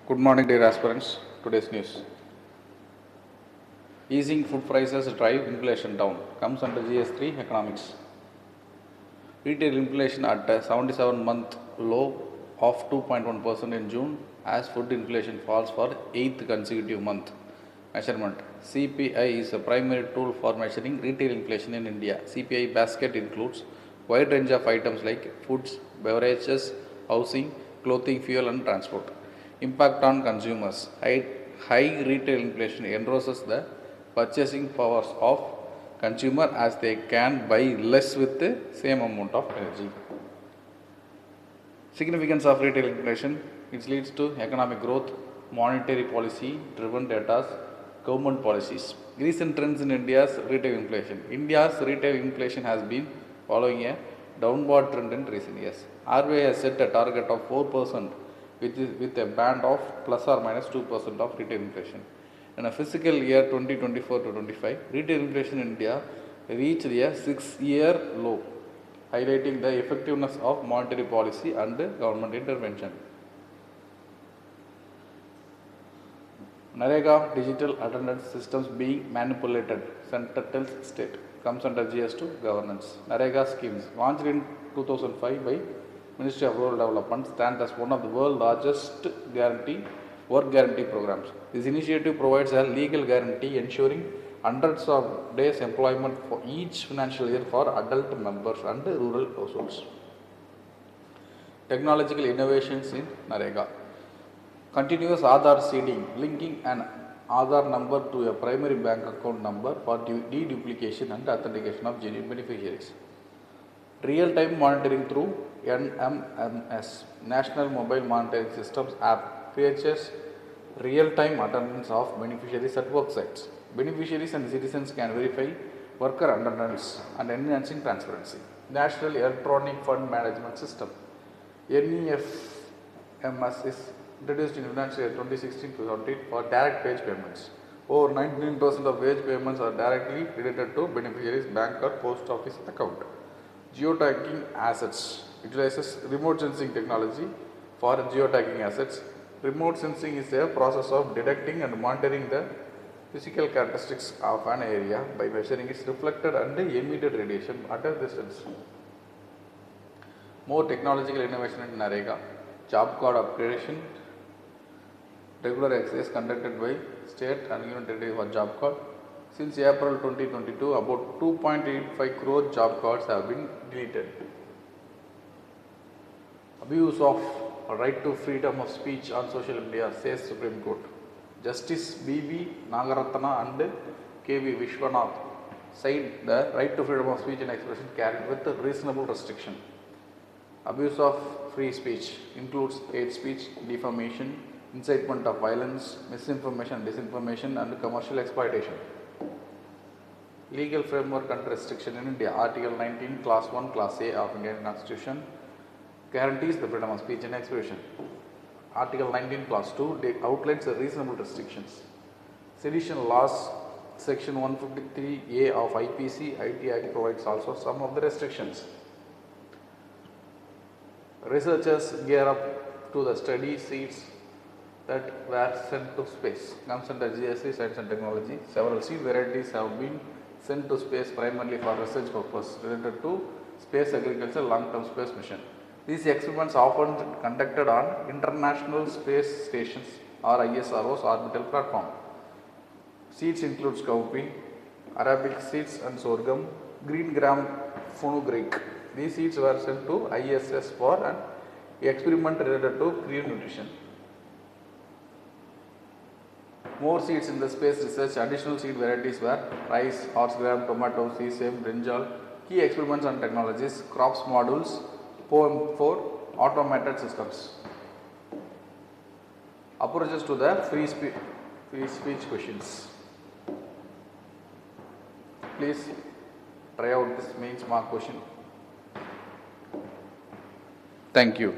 Good morning, dear aspirants. Today's news. Easing food prices drive inflation down. Comes under GS3 economics. Retail inflation at a 77-month low of 2.1% in June as food inflation falls for 8th consecutive month. Measurement. CPI is a primary tool for measuring retail inflation in India. CPI basket includes wide range of items like foods, beverages, housing, clothing, fuel and transport. Impact on consumers. High retail inflation enroses the purchasing powers of consumer as they can buy less with the same amount of energy. Significance of retail inflation. It leads to economic growth, monetary policy driven data, government policies. Recent trends in India's retail inflation. India's retail inflation has been following a downward trend in recent years. RBI has set a target of 4% with a band of plus or minus 2% of retail inflation. In a fiscal year 2024 to 25, retail inflation in India reached a 6-year low, highlighting the effectiveness of monetary policy and government intervention. Narega digital attendance systems being manipulated, Center tells state. Comes under GS2 governance. Narega schemes launched in 2005 by Ministry of Rural Development stands as one of the world's largest work guarantee programs. This initiative provides a legal guarantee ensuring hundreds of days employment for each financial year for adult members and rural households. Technological innovations in Narega. Continuous Aadhaar seeding, linking an Aadhaar number to a primary bank account number for deduplication and authentication of genuine beneficiaries. Real-time monitoring through NMMS, National Mobile Monitoring Systems app, creates real-time attendance of beneficiaries at work sites. Beneficiaries and citizens can verify worker attendance and enhancing transparency. National Electronic Fund Management System, NEFMS, is introduced in financial year 2016-2017 for direct wage payments. Over 99% of wage payments are directly credited to beneficiaries' bank or post office account. Geotagging assets utilizes remote sensing technology for geotagging assets. Remote sensing is a process of detecting and monitoring the physical characteristics of an area by measuring its reflected and emitted radiation at a distance. More technological innovation in Narega. Job card upgradation. Regular exercise conducted by state and union territory for job card. Since April 2022, about 2.85 crore job cards have been deleted. Abuse of right to freedom of speech on social media, says Supreme Court. Justice B.B. Nagaratana and K.V. Vishwanath said the right to freedom of speech and expression carried with reasonable restriction. Abuse of free speech includes hate speech, defamation, incitement of violence, misinformation, disinformation and commercial exploitation. Legal framework and restriction in India. Article 19, Class 1, Class A of Indian Constitution guarantees the freedom of speech and expression. Article 19, Class 2 outlines the reasonable restrictions. Sedition laws, Section 153A of IPC, IT Act provides also some of the restrictions. Researchers gear up to the study seeds that were sent to space. Comes under GSC Science and Technology. Several seed varieties have been sent to space primarily for research purpose related to space agriculture long-term space mission. These experiments are often conducted on International Space Stations or ISRO's orbital platform. Seeds include cowpea, Arabic seeds and sorghum, green gram fenugreek. These seeds were sent to ISS for an experiment related to green nutrition. More seeds in the space research. Additional seed varieties were rice, horse gram, tomato, sesame, brinjal. Key experiments and technologies, crops modules, POM4, automated systems. Approaches to the free speech questions. Please try out this mains mark question. Thank you.